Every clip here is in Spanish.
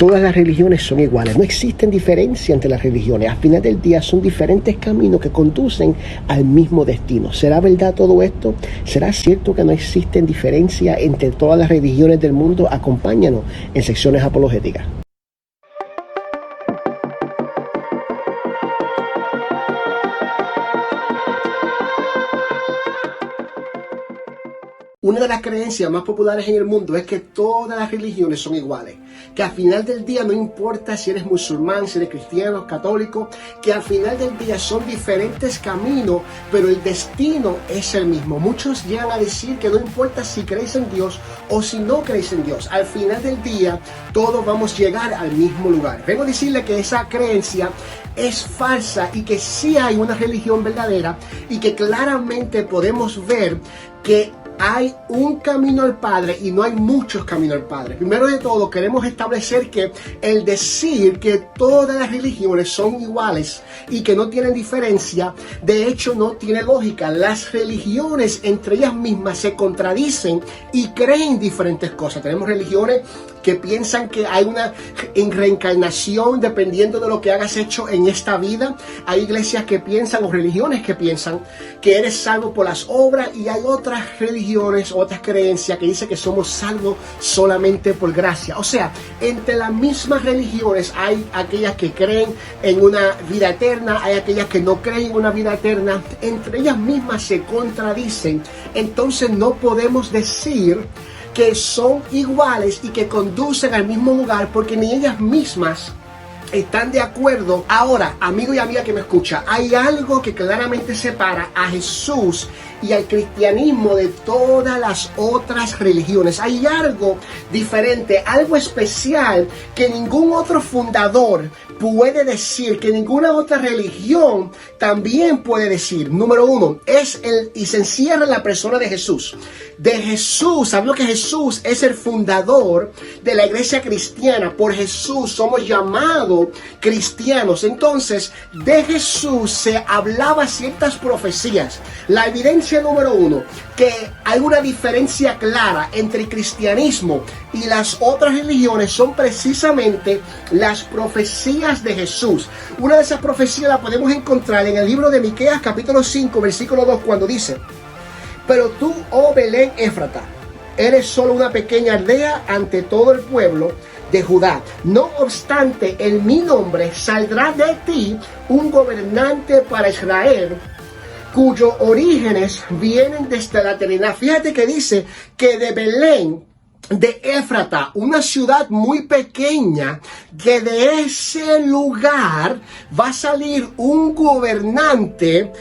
Todas las religiones son iguales, no existen diferencia entre las religiones. Al final del día son diferentes caminos que conducen al mismo destino. ¿Será verdad todo esto? ¿Será cierto que no existen diferencia entre todas las religiones del mundo? Acompáñanos en secciones apologéticas. Una de las creencias más populares en el mundo es que todas las religiones son iguales, que al final del día no importa si eres musulmán, si eres cristiano, católico, que al final del día son diferentes caminos, pero el destino es el mismo. Muchos llegan a decir que no importa si crees en Dios o si no crees en Dios, al final del día todos vamos a llegar al mismo lugar. Vengo a decirle que esa creencia es falsa y que sí hay una religión verdadera y que claramente podemos ver que hay un camino al Padre y no hay muchos caminos al Padre. Primero de todo, queremos establecer que el decir que todas las religiones son iguales y que no tienen diferencia, de hecho no tiene lógica. Las religiones entre ellas mismas se contradicen y creen diferentes cosas. Tenemos religiones que piensan que hay una reencarnación dependiendo de lo que hagas hecho en esta vida. Hay iglesias que piensan, o religiones que piensan, que eres salvo por las obras, y hay otras religiones, otras creencias que dicen que somos salvos solamente por gracia. O sea, entre las mismas religiones hay aquellas que creen en una vida eterna, hay aquellas que no creen en una vida eterna. Entre ellas mismas se contradicen. Entonces no podemos decir que son iguales y que conducen al mismo lugar, porque ni ellas mismas están de acuerdo. Ahora, amigo y amiga que me escucha, hay algo que claramente separa a Jesús y al cristianismo de todas las otras religiones. Hay algo diferente, algo especial que ningún otro fundador puede decir, que ninguna otra religión también puede decir. Número uno, y se encierra en la persona de Jesús. De Jesús, hablo que Jesús es el fundador de la iglesia cristiana. Por Jesús somos llamados cristianos. Entonces, de Jesús se hablaba ciertas profecías. La evidencia número uno, que hay una diferencia clara entre el cristianismo y las otras religiones, son precisamente las profecías de Jesús. Una de esas profecías la podemos encontrar en el libro de Miqueas capítulo 5 versículo 2, cuando dice: pero tú, oh Belén Éfrata, eres solo una pequeña aldea ante todo el pueblo de Judá. No obstante, en mi nombre saldrá de ti un gobernante para Israel, cuyos orígenes vienen desde la eternidad. Fíjate que dice que de Belén, de Éfrata, una ciudad muy pequeña, que de ese lugar va a salir un gobernante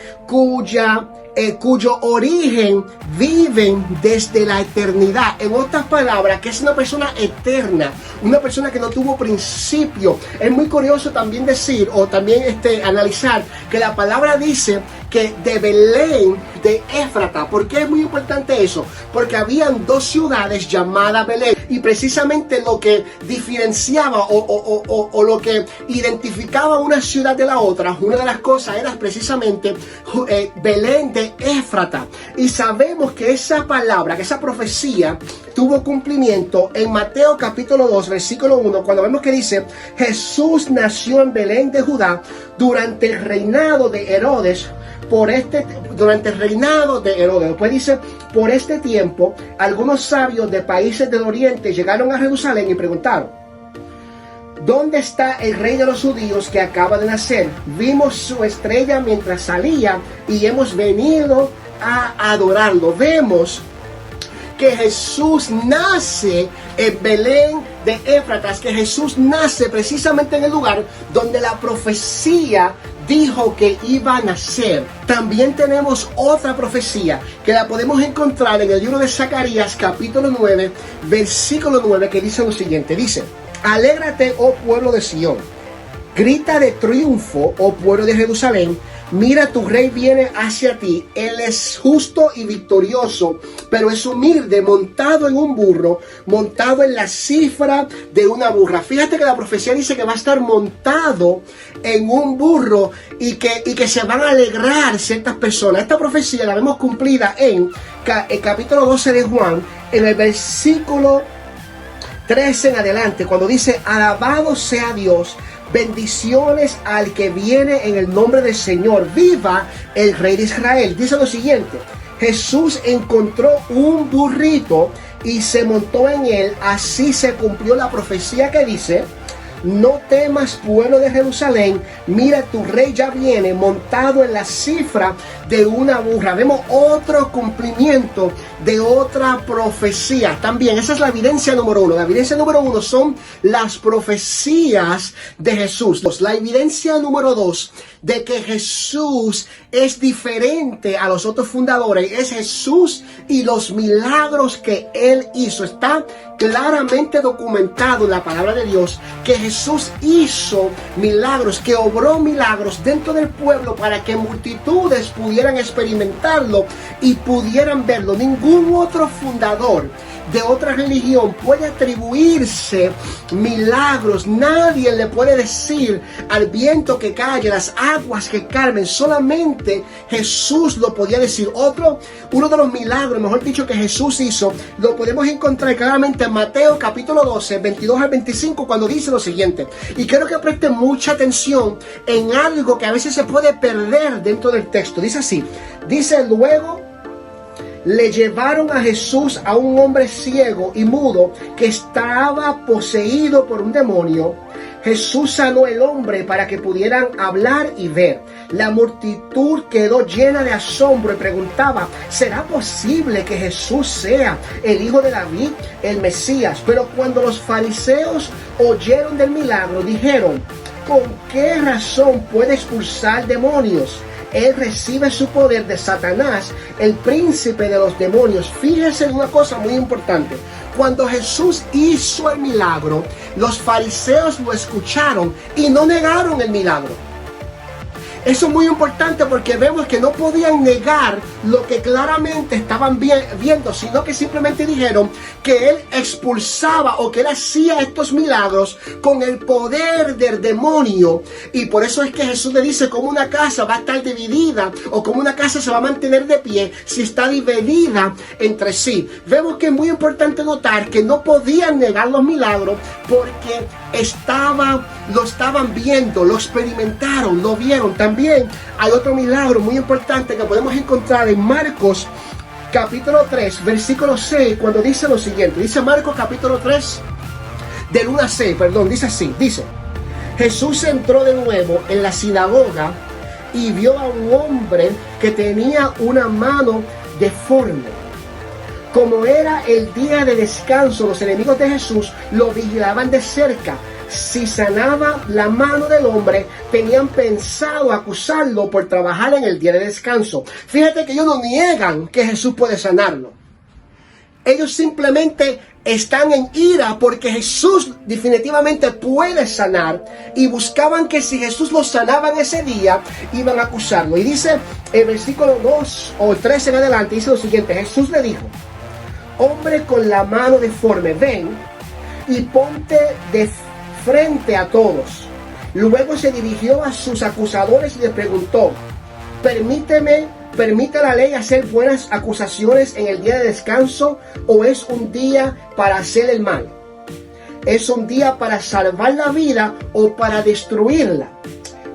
cuyo origen viven desde la eternidad. En otras palabras, que es una persona eterna, una persona que no tuvo principio. Es muy curioso también decir, o también analizar, que la palabra dice que de Belén, de Éfrata. ¿Por qué es muy importante eso? Porque habían dos ciudades llamadas Belén, y precisamente lo que diferenciaba o lo que identificaba una ciudad de la otra, una de las cosas era precisamente Belén de Éfrata. Y sabemos que esa palabra, que esa profecía tuvo cumplimiento en Mateo capítulo 2 versículo 1, cuando vemos que dice: Jesús nació en Belén de Judá durante el reinado de Herodes. Después dice: por este tiempo, algunos sabios de países del oriente llegaron a Jerusalén y preguntaron: ¿dónde está el rey de los judíos que acaba de nacer? Vimos su estrella mientras salía y hemos venido a adorarlo. Vemos que Jesús nace en Belén de Éfratas, que Jesús nace precisamente en el lugar donde la profecía dijo que iba a nacer. También tenemos otra profecía que la podemos encontrar en el libro de Zacarías capítulo 9 versículo 9, que dice lo siguiente: dice: alégrate, oh pueblo de Sión, grita de triunfo, oh pueblo de Jerusalén. Mira, tu rey viene hacia ti. Él es justo y victorioso, pero es humilde, montado en un burro, montado en la cifra de una burra. Fíjate que la profecía dice que va a estar montado en un burro y que se van a alegrar ciertas personas. Esta profecía la vemos cumplida en el capítulo 12 de Juan, en el versículo 13 en adelante, cuando dice: alabado sea Dios, bendiciones al que viene en el nombre del Señor, viva el Rey de Israel. Dice lo siguiente: Jesús encontró un burrito y se montó en él. Así se cumplió la profecía que dice: no temas, pueblo de Jerusalén, mira, tu rey ya viene montado en la cifra de una burra. Vemos otro cumplimiento de otra profecía. También esa es la evidencia número uno. La evidencia número uno son las profecías de Jesús. La evidencia número dos de que Jesús es diferente a los otros fundadores es Jesús y los milagros que Él hizo. Está claramente documentado en la palabra de Dios que Jesús hizo milagros, que obró milagros dentro del pueblo para que multitudes pudieran experimentarlo y pudieran verlo. Ningún otro fundador de otra religión puede atribuirse milagros. Nadie le puede decir al viento que calle, las aguas que calmen. Solamente Jesús lo podía decir. Uno de los milagros, mejor dicho, que Jesús hizo, lo podemos encontrar claramente en Mateo capítulo 12, 22 al 25, cuando dice lo siguiente. Y quiero que presten mucha atención en algo que a veces se puede perder dentro del texto. Dice así, dice: luego le llevaron a Jesús a un hombre ciego y mudo que estaba poseído por un demonio. Jesús sanó al hombre para que pudieran hablar y ver. La multitud quedó llena de asombro y preguntaba: ¿será posible que Jesús sea el hijo de David, el Mesías? Pero cuando los fariseos oyeron del milagro, dijeron: ¿con qué razón puede expulsar demonios? Él recibe su poder de Satanás, el príncipe de los demonios. Fíjense en una cosa muy importante. Cuando Jesús hizo el milagro, los fariseos lo escucharon y no negaron el milagro. Eso es muy importante porque vemos que no podían negar lo que claramente estaban viendo, sino que simplemente dijeron que Él expulsaba o que Él hacía estos milagros con el poder del demonio. Y por eso es que Jesús le dice cómo una casa va a estar dividida o cómo una casa se va a mantener de pie si está dividida entre sí. Vemos que es muy importante notar que no podían negar los milagros porque lo estaban viendo, lo experimentaron, lo vieron. También hay otro milagro muy importante que podemos encontrar en Marcos capítulo 3, versículo 6, cuando dice lo siguiente. Dice Marcos capítulo 3, del 1 a 6, dice así, dice: Jesús entró de nuevo en la sinagoga y vio a un hombre que tenía una mano deforme. Como era el día de descanso, los enemigos de Jesús lo vigilaban de cerca. Si sanaba la mano del hombre, tenían pensado acusarlo por trabajar en el día de descanso. Fíjate que ellos no niegan que Jesús puede sanarlo. Ellos simplemente están en ira porque Jesús definitivamente puede sanar, y buscaban que si Jesús lo sanaba en ese día, iban a acusarlo. Y dice el versículo 2 o 3 en adelante, dice lo siguiente: Jesús le dijo: hombre con la mano deforme, ven y ponte de frente a todos. Luego se dirigió a sus acusadores y les preguntó: ¿permite la ley hacer buenas acusaciones en el día de descanso, o es un día para hacer el mal? ¿Es un día para salvar la vida o para destruirla?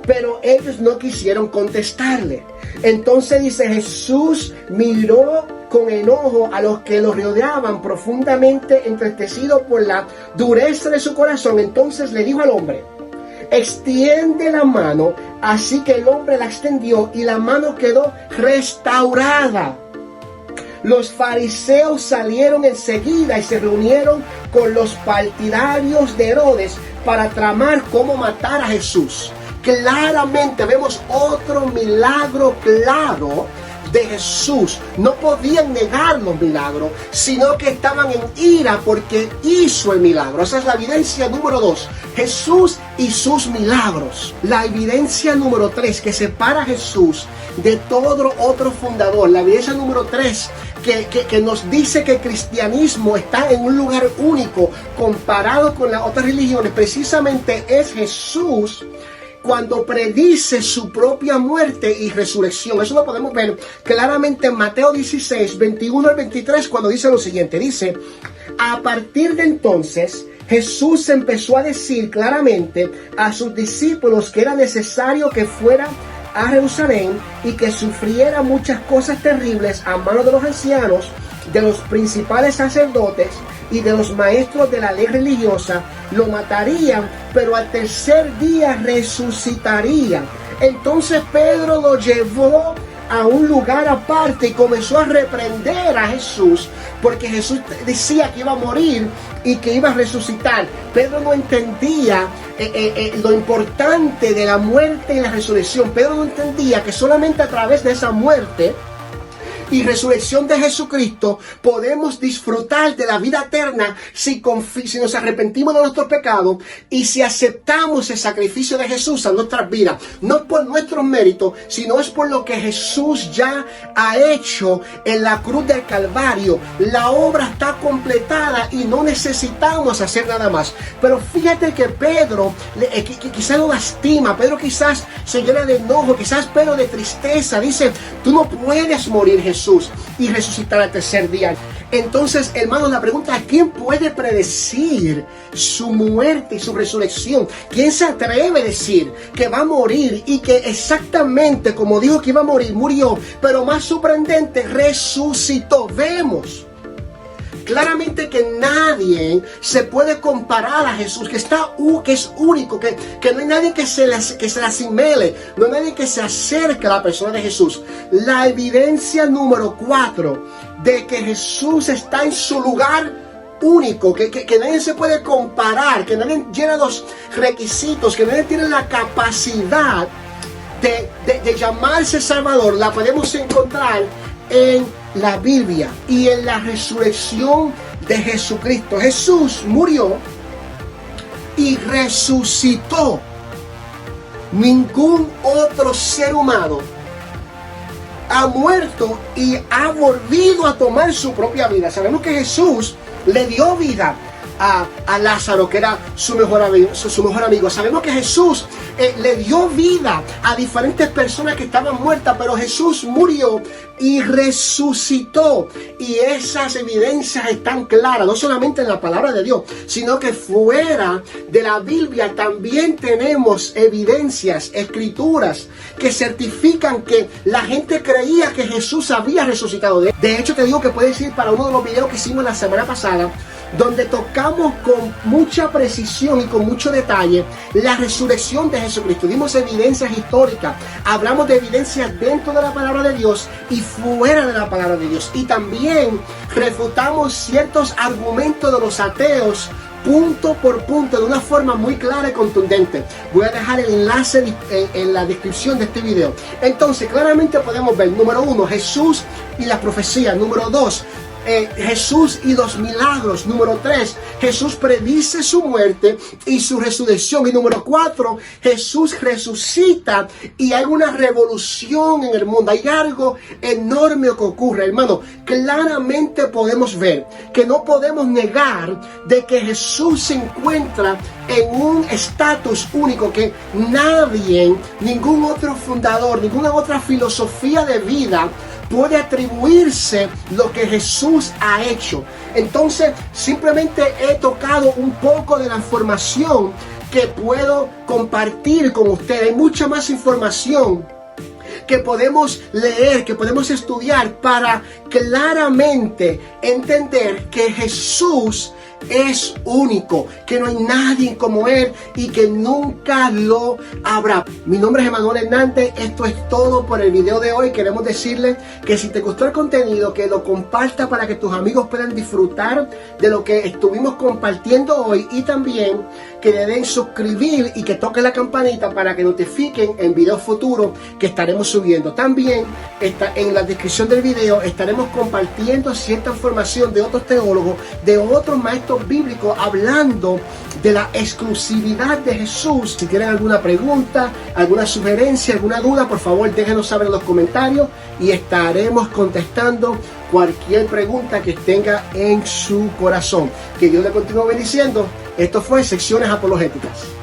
Pero ellos no quisieron contestarle. Entonces dice: Jesús miró con enojo a los que lo rodeaban, profundamente entristecido por la dureza de su corazón. Entonces le dijo al hombre: extiende la mano. Así que el hombre la extendió y la mano quedó restaurada. Los fariseos salieron enseguida y se reunieron con los partidarios de Herodes para tramar cómo matar a Jesús. Claramente vemos otro milagro claro de Jesús. No podían negar los milagros, sino que estaban en ira porque hizo el milagro. Esa es la evidencia número 2. Jesús y sus milagros. La evidencia número 3 que separa a Jesús de todo otro fundador. La evidencia número 3 que nos dice que el cristianismo está en un lugar único comparado con las otras religiones, precisamente es Jesús cuando predice su propia muerte y resurrección. Eso lo podemos ver claramente en Mateo 16, 21 al 23, cuando dice lo siguiente. Dice: a partir de entonces, Jesús empezó a decir claramente a sus discípulos que era necesario que fuera a Jerusalén y que sufriera muchas cosas terribles a manos de los ancianos, de los principales sacerdotes y de los maestros de la ley religiosa. Lo matarían, pero al tercer día resucitaría. Entonces Pedro lo llevó a un lugar aparte y comenzó a reprender a Jesús, porque Jesús decía que iba a morir y que iba a resucitar. Pedro no entendía lo importante de la muerte y la resurrección. Pedro no entendía que solamente a través de esa muerte y resurrección de Jesucristo podemos disfrutar de la vida eterna si nos arrepentimos de nuestros pecados y si aceptamos el sacrificio de Jesús en nuestras vidas. No por nuestros méritos, sino es por lo que Jesús ya ha hecho en la cruz del Calvario. La obra está completada y no necesitamos hacer nada más. Pero fíjate que Pedro quizás lo lastima, Pedro quizás se llena de enojo, quizás Pedro de tristeza. Dice, tú no puedes morir, Jesús, y resucitar al tercer día. Entonces, hermanos, la pregunta es: ¿quién puede predecir su muerte y su resurrección? ¿Quién se atreve a decir que va a morir y que exactamente como dijo que iba a morir, murió, pero más sorprendente, resucitó? Vemos claramente que nadie se puede comparar a Jesús, que es único, que no hay nadie que se le asimile, no hay nadie que se acerque a la persona de Jesús. La evidencia número 4 de que Jesús está en su lugar único, que nadie se puede comparar, que nadie llena los requisitos, que nadie tiene la capacidad de llamarse Salvador, la podemos encontrar en la Biblia y en la resurrección de Jesucristo. Jesús murió y resucitó. Ningún otro ser humano ha muerto y ha volvido a tomar su propia vida. Sabemos que Jesús le dio vida a Lázaro, que era su mejor amigo. Sabemos que Jesús le dio vida a diferentes personas que estaban muertas, pero Jesús murió y resucitó. Y esas evidencias están claras, no solamente en la palabra de Dios, sino que fuera de la Biblia también tenemos evidencias, escrituras que certifican que la gente creía que Jesús había resucitado. De hecho, te digo que puedes ir para uno de los videos que hicimos la semana pasada, donde tocamos con mucha precisión y con mucho detalle la resurrección de Jesucristo. Dimos evidencias históricas, hablamos de evidencias dentro de la palabra de Dios y fuera de la palabra de Dios. Y también refutamos ciertos argumentos de los ateos punto por punto, de una forma muy clara y contundente. Voy a dejar el enlace en la descripción de este video. Entonces, claramente podemos ver, número 1, Jesús y la profecía. Número 2, Jesús y los milagros. Número 3, Jesús predice su muerte y su resurrección. Y número 4, Jesús resucita y hay una revolución en el mundo. Hay algo enorme que ocurre, hermano. Claramente podemos ver que no podemos negar de que Jesús se encuentra en un estatus único que nadie, ningún otro fundador, ninguna otra filosofía de vida puede atribuirse lo que Jesús ha hecho. Entonces, simplemente he tocado un poco de la información que puedo compartir con ustedes. Hay mucha más información que podemos leer, que podemos estudiar para claramente entender que Jesús es único, que no hay nadie como Él y que nunca lo habrá. Mi nombre es Emanuel Hernández. Esto es todo por el video de hoy. Queremos decirles que si te gustó el contenido, que lo compartas para que tus amigos puedan disfrutar de lo que estuvimos compartiendo hoy, y también que le den suscribir y que toquen la campanita para que notifiquen en videos futuros que estaremos subiendo. También en la descripción del video estaremos compartiendo cierta información de otros teólogos, de otros maestros bíblicos, hablando de la exclusividad de Jesús. Si tienen alguna pregunta, alguna sugerencia, alguna duda, por favor déjenos saber en los comentarios y estaremos contestando cualquier pregunta que tenga en su corazón. Que Dios le continúe bendiciendo. Esto fue Secciones Apologéticas.